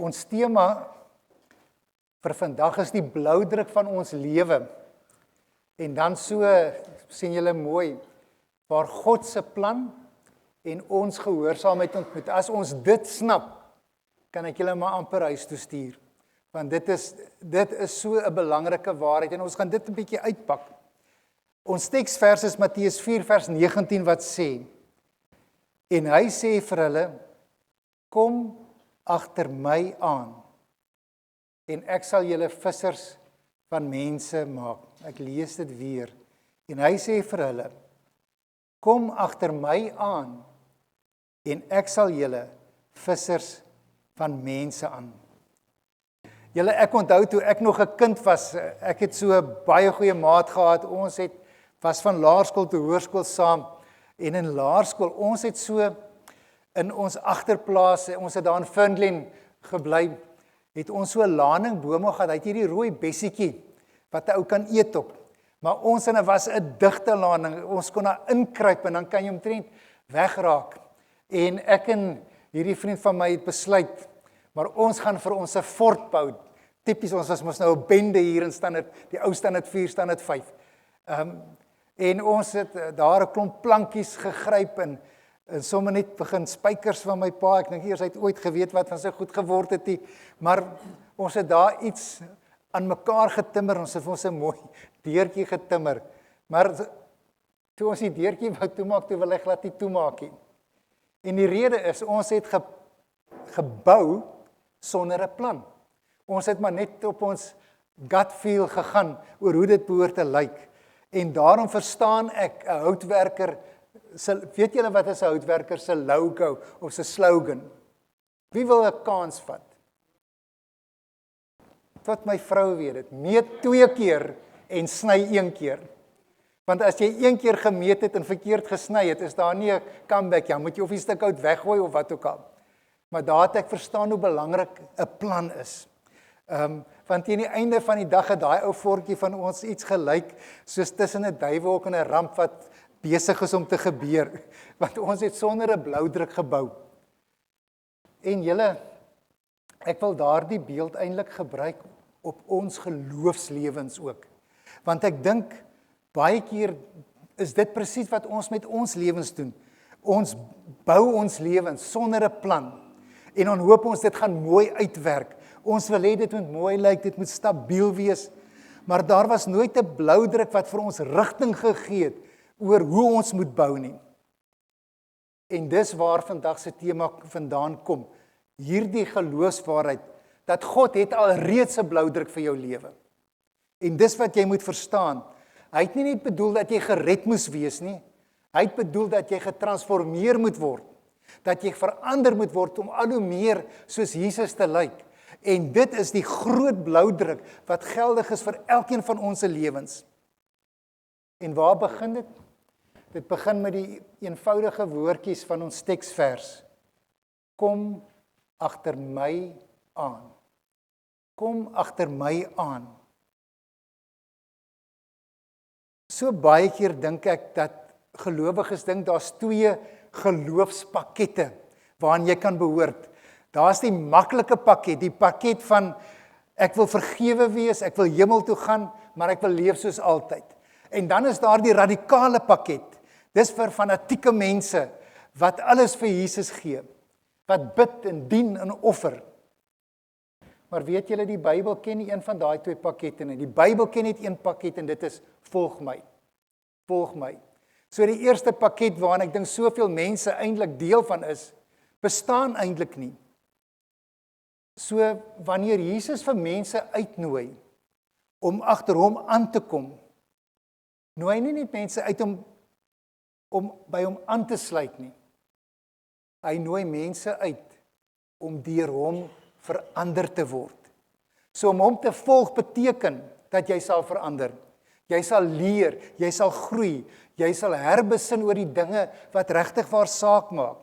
Ons tema vir vandag is die bloudruk van ons lewe. En dan so sien julle mooi waar God se plan en ons gehoorsaamheid ontmoet. As ons dit snap, kan ek julle maar amper huis toe stuur. Want dit is so 'n belangrike waarheid en ons gaan dit 'n bietjie uitpak. Ons teksvers is Matteus 4 vers 19 wat sê: En hy sê vir hulle, kom agter my aan en ek sal julle vissers van mense maak. Ek lees dit weer. En hy sê vir hulle, kom agter my aan en ek sal julle vissers van mense aan. Julle, ek onthou toe ek nog 'n kind was, ek het so 'n baie goeie maat gehad. Ons was van laerskool tot hoërskool saam. En in laerskool, ons het so in ons agterplaas, ons het daar in Findlin gebly, het ons so 'n laningbome gehad. Hy het hierdie rooi bessietjie wat 'n ou kan eet op. Maar ons was 'n digte laning. Ons kon daar inkruip en dan kan jy omtrent wegraak. En ek en hierdie vriend van my het besluit, maar ons gaan vir ons 'n fort bou. Tipies, ons was mos nou 'n bende hier in standaard, die ou standaard 4, standaard 5. En ons het daar 'n klomp plankies gegryp en sommer net begin spykers van my pa. Ek dink eers hy het ooit geweet wat van sy goed geword het nie, maar ons het daar iets aan mekaar getimmer. Ons het vir ons 'n mooi deurtjie getimmer. Maar toe ons die deurtjie wou toemaak, toe wil hy glad nie toemaak nie. En die rede is, ons het gebou sonder 'n plan. Ons het maar net op ons gut feel gegaan oor hoe dit behoort te lyk. En daarom verstaan ek 'n houtwerker, weet julle wat is 'n houtwerker se logo of se slogan? Wie wil 'n kans vat? Tot my vrou weet dit, meet 2 keer en sny 1 keer. Want as jy 1 keer gemeet het en verkeerd gesny het, is daar nie 'n comeback, ja, moet jy of die stuk hout weggoooi of wat ook al. Maar daar het ek verstaan hoe belangrik 'n plan is. Want teen die einde van die dag het daai ou fortjie van ons iets gelyk soos tussen 'n duiwelhok en 'n ramp wat besig is om te gebeur. Want ons het sonder 'n bloudruk gebou. En julle, ek wil daardie beeld eintlik gebruik op ons geloofslewens ook. Want ek dink baie keer is dit presies wat ons met ons lewens doen. Ons bou ons lewens sonder 'n plan. En dan hoop ons dit gaan mooi uitwerk. Ons wil hê dit moet mooi lyk, dit moet stabiel wees. Maar daar was nooit 'n bloudruk wat vir ons rigting gegee het oor hoe ons moet bou nie. En dis waar vandag se tema vandaan kom. Hierdie geloofswaarheid dat God het al reeds 'n bloudruk vir jou lewe. En dis wat jy moet verstaan. Hy het nie net bedoel dat jy gered moes wees nie. Hy het bedoel dat jy getransformeer moet word. Dat jy verander moet word om al hoe meer soos Jesus te lyk. En dit is die groot bloudruk wat geldig is vir elkeen van ons se lewens. En waar begin dit? Dit begin met die eenvoudige woordjies van ons teksvers. Kom agter my aan. Kom agter my aan. So baie keer dink ek dat gelowiges dink daar's 2 geloofspakkette waaraan jy kan behoort. Daar's die maklike pakket, die pakket van ek wil vergewe wees, ek wil hemel toe gaan, maar ek wil leef soos altyd. En dan is daar die radikale pakket. Dis vir fanatieke mense wat alles vir Jesus gee, wat bid en dien en offer. Maar weet julle, die Bybel ken nie een van daai 2 pakkette nie. Die Bybel ken net 1 pakket en dit is volg my. Volg my. So die eerste pakket waaraan ek dink soveel mense eintlik deel van is, bestaan eintlik nie. So wanneer Jesus vir mense uitnooi om agter hom aan te kom, nooi hy nie net mense uit om by hom aan te sluit nie. Hy nooi mense uit om deur hom verander te word. So om hom te volg beteken dat jy sal verander. Jy sal leer, jy sal groei, jy sal herbesin oor die dinge wat regtig waar saak maak.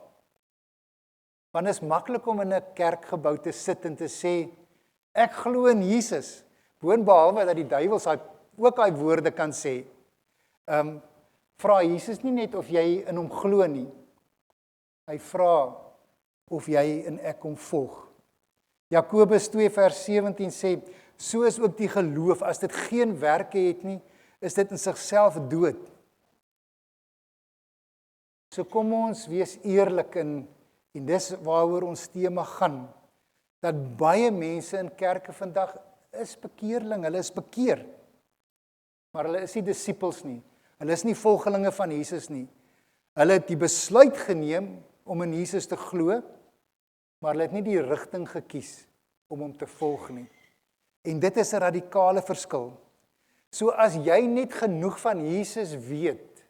Want is maklik om in 'n kerkgebou te sit en te sê, ek glo in Jesus, boonbehalwe dat die duiwels ook daai woorde kan sê. Vra Jesus nie net of jy in hom glo nie. Hy vra of jy en ek hom volg. Jakobus 2 vers 17 sê, so is ook die geloof, as dit geen werke het nie, is dit in sigself dood. So kom ons wees eerlik en dis waaroor ons tema gaan, dat baie mense in kerke vandag is bekeerling, hulle is bekeer, maar hulle is nie disippels nie, hulle is nie volgelinge van Jesus nie. Hulle het die besluit geneem om in Jesus te glo, maar hulle het nie die rigting gekies om hom te volg nie. En dit is 'n radikale verskil. So as jy net genoeg van Jesus weet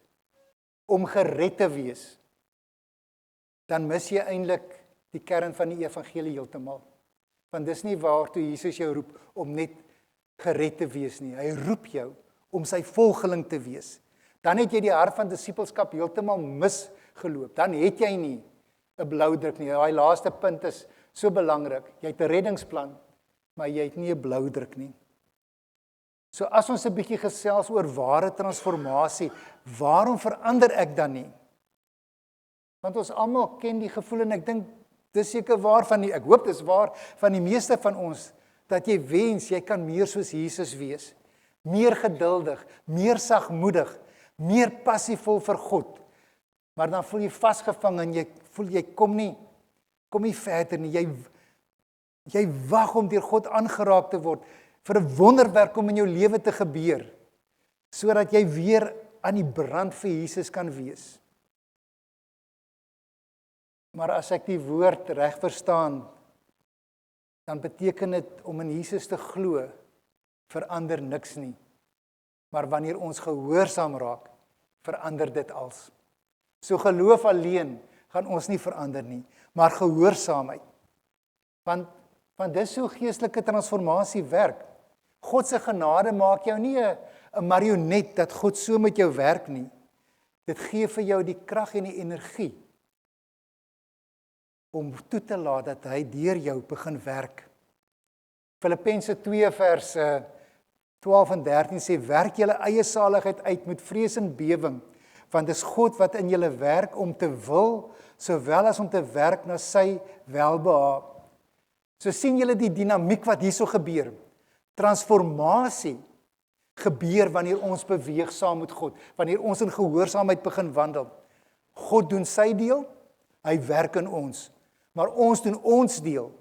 om gered te wees, dan mis jy eintlik die kern van die evangelie heeltemal. Want dis nie waartoe Jesus jou roep om net gered te wees nie. Hy roep jou om sy volgeling te wees. Dan het jy die hart van disippelskap heeltemal misgeloop. Dan het jy nie 'n bloudruk nie. Daai laaste punt is so belangrik. Jy het 'n reddingsplan, maar jy het nie 'n bloudruk nie. So as ons 'n bietjie gesels oor ware transformasie, waarom verander ek dan nie? Want ons almal ken die gevoel en ek dink dis seker waar van die, ek hoop dis waar van die meeste van ons, dat jy wens jy kan meer soos Jesus wees. Meer geduldig, meer sagmoedig, meer passievol vir God. Maar dan voel jy vasgevang en jy voel jy kom nie verder nie. Jy wag om deur God aangeraak te word, vir 'n wonderwerk om in jou lewe te gebeur, sodat jy weer aan die brand vir Jesus kan wees. Maar as ek die woord reg verstaan, dan beteken dit om in Jesus te glo, verander niks nie. Maar wanneer ons gehoorsaam raak, verander dit als. So geloof alleen gaan ons nie verander nie, maar gehoorsaamheid. Want dis hoe geestelike transformasie werk. God se genade maak jou nie 'n marionet dat God so met jou werk nie. Dit gee vir jou die krag en die energie om toe te laat dat hy deur jou begin werk. Filippense 2 vers 12 en 13 sê, werk julle eie saligheid uit met vrees en bewing, want dis God wat in julle werk om te wil, sowel as om te werk na sy welbehae. So sien julle die dinamiek wat hierso gebeur. Transformasie gebeur wanneer ons beweeg saam met God, wanneer ons in gehoorsaamheid begin wandel. God doen sy deel, hy werk in ons, maar ons doen ons deel.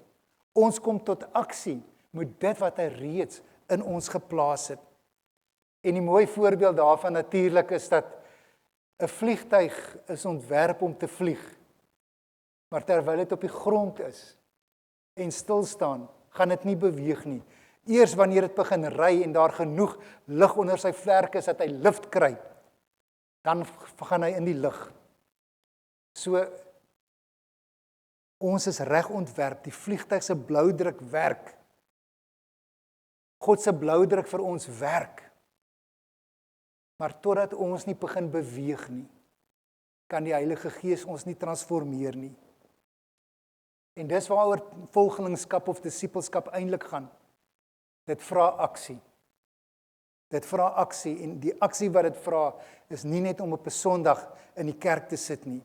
Ons kom tot aksie met dit wat hy reeds in ons geplaas het. En die mooi voorbeeld daarvan natuurlik is dat 'n vliegtuig is ontwerp om te vlieg. Maar terwyl dit op die grond is en stil staan, gaan dit nie beweeg nie. Eers wanneer dit begin ry en daar genoeg lug onder sy vlerke is dat hy lucht kry, dan gaan hy in die lug. So ons is reg ontwerp, die vliegtuig se bloudruk werk. God se bloudruk vir ons werk. Maar totdat ons nie begin beweeg nie, kan die Heilige Gees ons nie transformeer nie. En dis waaroor volgelingskap of disippelskap eintlik gaan. Dit vra aksie. Dit vra aksie en die aksie wat dit vra is nie net om op 'n Sondag in die kerk te sit nie.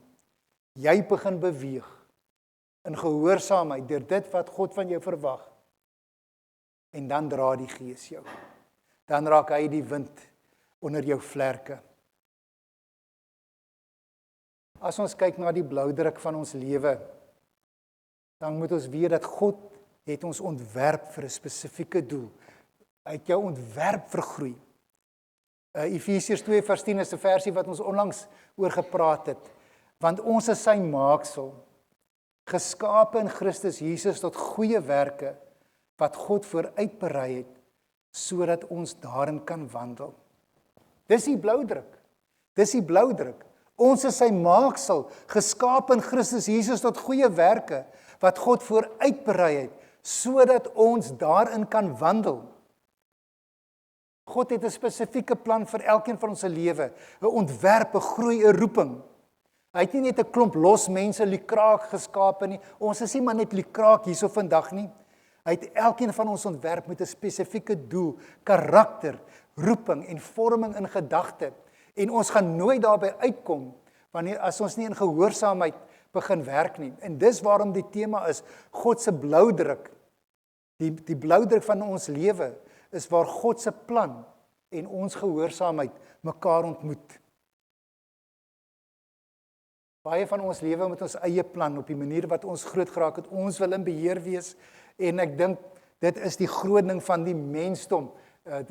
Jy begin beweeg in gehoorsaamheid deur dit wat God van jou verwag. En dan dra die Gees jou. Dan raak hy die wind onder jou vlerke. As ons kyk na die bloudruk van ons lewe, dan moet ons weet dat God het ons ontwerp vir 'n spesifieke doel. Hy het jou ontwerp vir groei. Efesiërs 2 vers 10 is 'n versie wat ons onlangs oor gepraat het. Want ons is sy maaksel, geskape in Christus Jesus tot goeie werke, wat God vooruitberei het, sodat ons daarin kan wandel. Dis die bloudruk. Dis die bloudruk. Ons is sy maaksel, geskape in Christus Jesus tot goeie werke, wat God vooruitberei het, sodat ons daarin kan wandel. God het 'n spesifieke plan vir elkeen van ons se lewe, 'n ontwerp, 'n groei, 'n roeping. Hy het nie net 'n klomp los mense likraak geskape nie. Ons is nie maar net likraak hierso vandag nie. Hy het elkeen van ons ontwerp met 'n spesifieke doel, karakter, roeping en vorming in gedagte. En ons gaan nooit daarby uitkom wanneer as ons nie in gehoorsaamheid begin werk nie. En dis waarom die tema is God se bloudruk Die bloudruk van ons lewe is waar God se plan en ons gehoorsaamheid mekaar ontmoet. Baie van ons lewe met ons eie plan, op die manier wat ons groot geraak het, ons wil in beheer wees, en ek dink, dit is die groot ding van die mensdom. Ek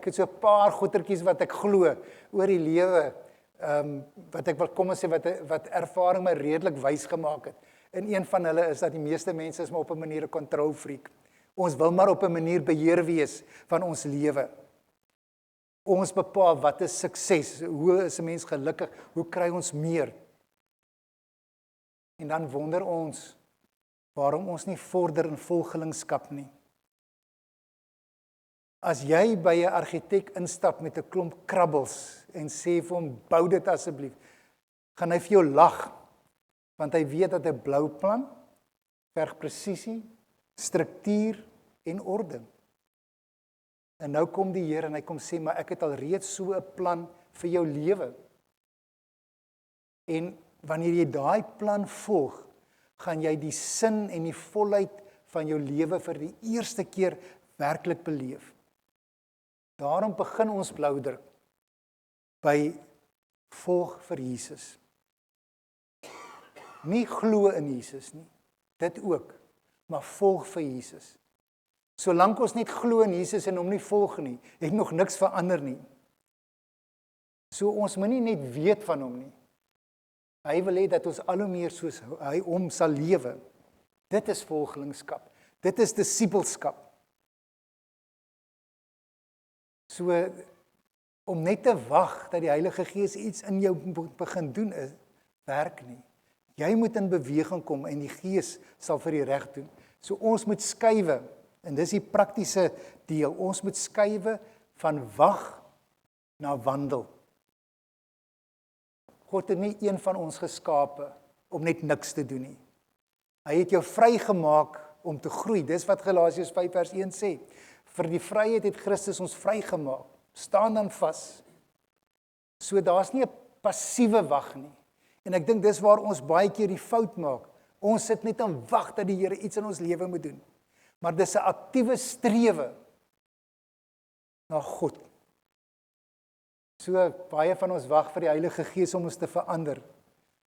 het so 'n paar goetertjies wat ek glo oor die lewe, wat ek wil kom en sê, wat ervaring my redelik wys gemaak het. En een van hulle is dat die meeste mense is maar op 'n manier 'n control freak. Ons wil maar op 'n manier beheer wees van ons lewe. Ons bepaal wat is sukses, hoe is 'n mens gelukkig, hoe kry ons meer? En dan wonder ons waarom ons nie vorder in volgelingskap nie. As jy by 'n argitek instap met 'n klomp krabbels en sê vir hom, bou dit asseblief, gaan hy vir jou lag, want hy weet dat 'n blou plan verg presisie, struktuur en orde. En nou kom die Here en hy kom sê, maar ek het al reeds so 'n plan vir jou lewe. En wanneer jy daai plan volg, gaan jy die sin en die volheid van jou lewe vir die eerste keer werklik beleef. Daarom begin ons bloudruk by volg vir Jesus. Nie glo in Jesus nie, dit ook, maar volg vir Jesus. Solank ons net glo in Jesus en hom nie volg nie, het nog niks verander nie. So ons moenie net weet van hom nie. Hy wil hê dat ons al hoe meer soos hy hom sal lewe. Dit is volgelingskap. Dit is disippelskap. So om net te wag dat die Heilige Gees iets in jou begin doen is, werk nie. Jy moet in beweging kom en die Gees sal vir die reg doen. So ons moet skuwe, en dis die praktiese deel, ons moet skuwe van wag na wandel. God het nie een van ons geskape om net niks te doen nie. Hy het jou vrygemaak om te groei. Dis wat Galasiërs 5 vers 1 sê. Vir die vryheid het Christus ons vrygemaak. Staan dan vas. So daar's nie 'n passiewe wag nie. En ek dink dis waar ons baie keer die fout maak. Ons sit net en wag dat die Here iets in ons lewe moet doen. Maar dis 'n aktiewe strewe na God. So baie van ons wag vir die Heilige Gees om ons te verander.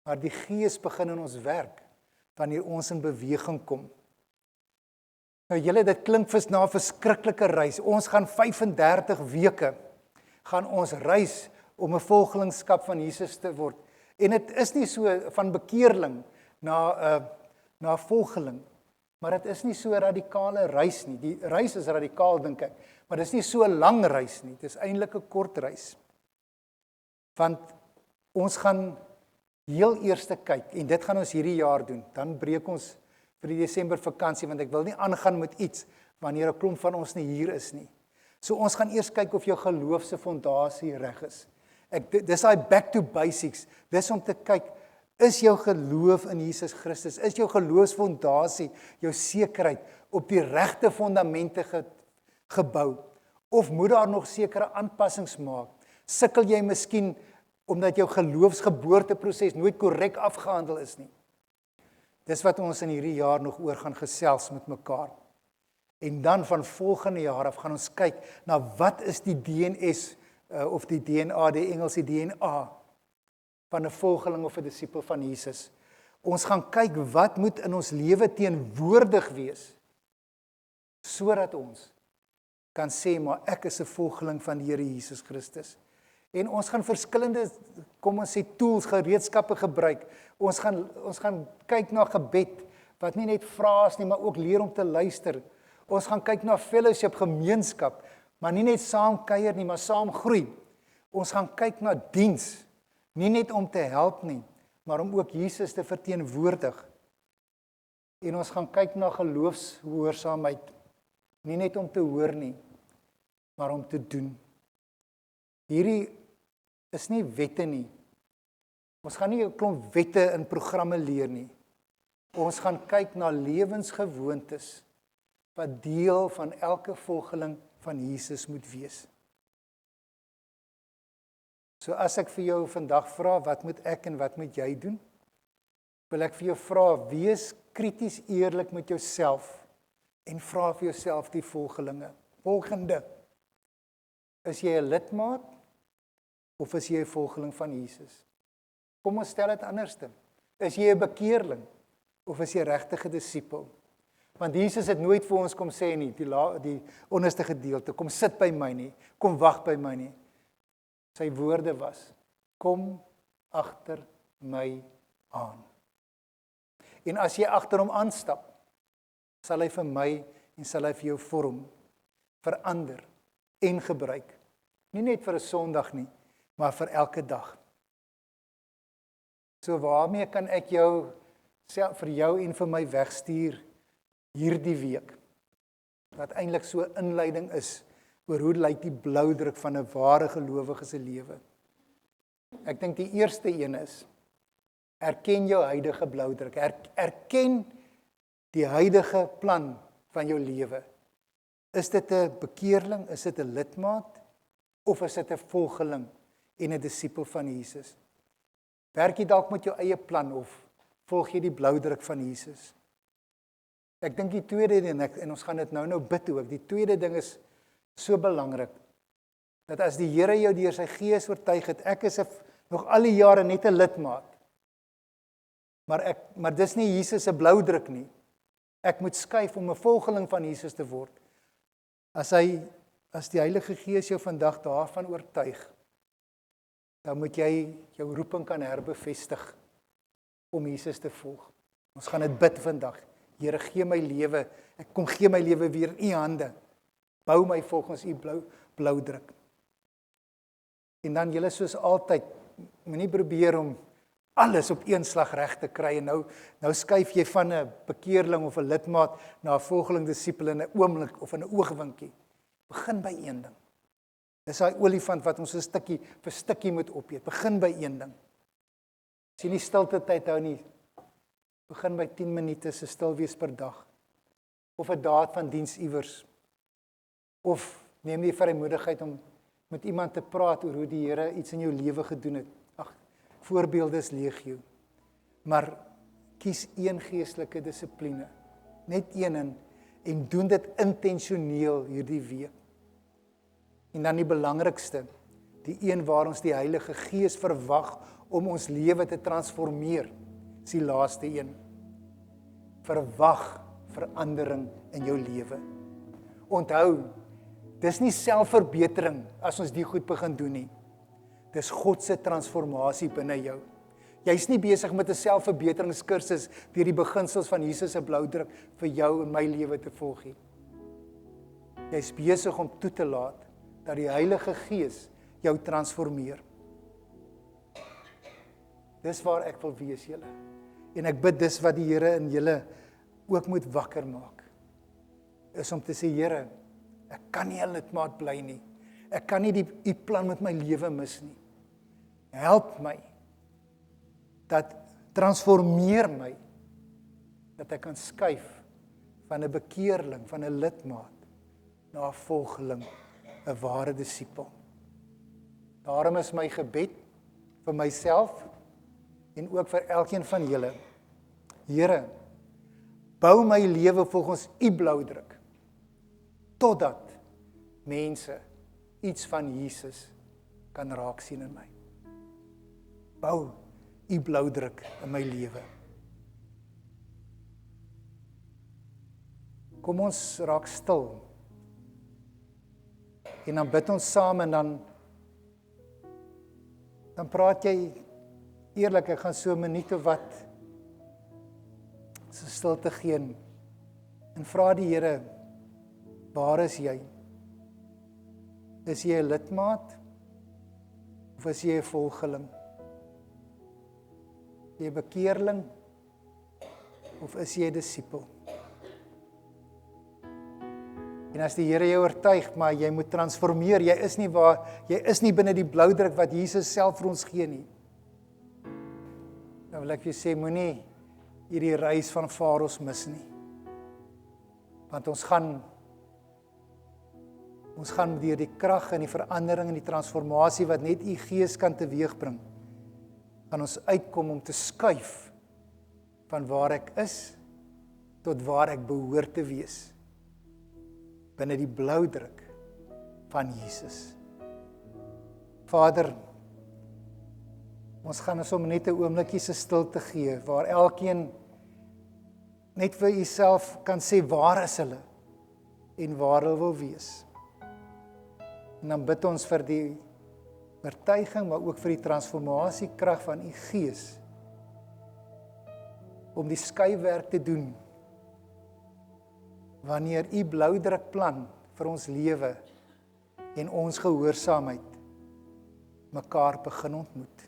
Maar die Gees begin in ons werk wanneer ons in beweging kom. Nou julle, dit klink na 'n verskriklike reis. Ons gaan 35 weke gaan ons reis om 'n volgelingskap van Jesus te word. En dit is nie so van bekeerling na volgeling, maar dit is nie so 'n radikale reis nie. Die reis is radikaal, dink ek, maar dit is nie so 'n lang reis nie. Dit is eintlik 'n kort reis. Want ons gaan heel eerste kyk, en dit gaan ons hierdie jaar doen, dan breek ons vir die Desember vakansie, want ek wil nie aangaan met iets wanneer 'n klomp van ons nie hier is nie. So ons gaan eers kyk of jou geloof se fondasie reg is. Dis daai back to basics. Dis om te kyk, is jou geloof in Jesus Christus, is jou geloofsfondasie, jou sekerheid op die regte fondamente gebou, of moet daar nog sekere aanpassings maak? Sukkel jy miskien omdat jou geloofsgeboorteproses nooit korrek afgehandel is nie? Dis wat ons in hierdie jaar nog oor gaan gesels met mekaar. En dan van volgende jaar af gaan ons kyk na wat is die DNS of die DNA, die Engelse DNA van 'n volgeling of 'n disipel van Jesus. Ons gaan kyk wat moet in ons lewe teenwoordig wees sodat ons kan sê, maar ek is 'n volgeling van die Here Jesus Christus. En ons gaan verskillende, kom ons sê, tools, gereedskappe gebruik. Ons gaan kyk na gebed, wat nie net vra is nie, maar ook leer om te luister. Ons gaan kyk na fellowship, gemeenskap, maar nie net saam kuier nie, maar saam groei. Ons gaan kyk na diens, nie net om te help nie, maar om ook Jesus te verteenwoordig. En ons gaan kyk na geloofsgehoorsaamheid, nie net om te hoor nie, maar om te doen. Hierdie is nie wette nie. Ons gaan nie 'n klomp wette in programme leer nie. Ons gaan kyk na lewensgewoontes wat deel van elke volgeling van Jesus moet wees. So as ek vir jou vandag vra, wat moet ek en wat moet jy doen? Wil ek vir jou vra, wees krities eerlik met jouself En vra vir jouself die volgende. Is jy 'n lidmaat of is jy 'n volgeling van Jesus? Kom ons stel dit anderste. Is jy 'n bekeerling of is jy regtig 'n disipel? Want Jesus het nooit vir ons kom sê nie, die onderste gedeelte, kom sit by my nie, kom wag by my nie. Sy woorde was, kom agter my aan. En as jy agter hom aanstap, sal hy vir my en sal hy vir jou vorm, verander en gebruik. Nie net vir 'n Sondag nie, maar vir elke dag. So waarmee kan ek vir jou en vir my wegstuur hierdie week? Wat eintlik so 'n inleiding is oor hoe lyk die bloudruk van 'n ware gelowige se lewe. Ek dink die eerste een is, erken jou huidige bloudruk. Erken die huidige plan van jou lewe. Is dit 'n bekeerling, is dit 'n lidmaat, of is dit 'n volgeling en 'n disipel van Jesus? Werk jy dalk met jou eie plan, of volg jy die bloudruk van Jesus? Ek dink die tweede ding, en ons gaan dit nou bid ook, die tweede ding is so belangrik, dat as die Here jou deur sy Gees oortuig het, ek is nog al die jare net 'n lidmaat, maar dis nie Jesus se bloudruk nie. Ek moet skuif om 'n volgeling van Jesus te word. As die Heilige Gees jou vandag daarvan oortuig, dan moet jy jou roeping kan herbevestig om Jesus te volg. Ons gaan dit bid vandag. Here, gee my lewe, ek kom gee my lewe weer in u hande. Bou my volgens u bloudruk. En dan julle soos altyd, moenie probeer om alles op een slag reg te kry, en nou skuif jy van 'n bekeerling of 'n lidmaat na 'n volgeling disipel in 'n oomblik of in 'n oogwinkie. Begin by een ding. Dis daai olifant wat ons 'n stukkie vir stukkie moet opeet. Begin by een ding. As jy nie stilte tyd hou nie, begin by 10 minute se stil wees per dag. Of 'n daad van diens iewers. Of neem die vrymoedigheid om met iemand te praat oor hoe die Here iets in jou lewe gedoen het. Voorbeelde is legio. Maar kies een geestelike dissipline. Net een en doen dit intentioneel hierdie week. En dan die belangrikste, die een waar ons die Heilige Gees verwag om ons lewe te transformeer, is die laaste een. Verwag verandering in jou lewe. Onthou, dis nie selfverbetering as ons die goed begin doen nie. Dis God se transformasie binne jou. Jy's nie besig met 'n selfverbeteringskursus deur die beginsels van Jesus se bloudruk vir jou en my lewe te volg nie. Jy's besig om toe te laat dat die Heilige Gees jou transformeer. Dis waar ek wil wees, julle. En ek bid dis wat die Here in julle ook moet wakker maak. Is om te sê, Here, ek kan nie 'n lidmaat bly nie. Ek kan nie u plan met my lewe mis nie. Help my. Dat transformeer my. Dat ek kan skuif van 'n bekeerling, van 'n lidmaat, na 'n volgeling, 'n ware disipel. Daarom is my gebed vir myself en ook vir elkeen van julle. Here, bou my lewe volgens u bloudruk, totdat mense iets van Jesus kan raak sien in my. Bou u bloudruk in my lewe. Kom ons raak stil. En dan bid ons saam en dan praat jy eerlik, ek gaan so 'n minuut of wat so stilte gee en vra die Here, waar is jy? Is jy 'n lidmaat of is jy 'n volgeling? Is jy 'n bekeerling of is jy 'n disipel? En as die Here jou oortuig, maar jy moet transformeer, jy is nie binne die bloudruk wat Jesus self vir ons gee nie. Dan wil ek vir jou sê, moenie hierdie reis van Faros mis nie. Want ons gaan deur die krag en die verandering en die transformasie wat net u Gees kan teweegbring, gaan ons uitkom om te skuif van waar ek is tot waar ek behoort te wees. binne die bloudruk van Jesus. Vader, ons gaan om net 'n oombliekie se stilte gee, waar elkeen net vir jouself kan sê, waar is hulle en waar hulle wil wees. En dan bid ons vir die oortuiging, maar ook vir die transformasiekrag van u Gees, om die skuiwerk te doen, wanneer u bloudrukplan vir ons lewe en ons gehoorsaamheid mekaar begin ontmoet.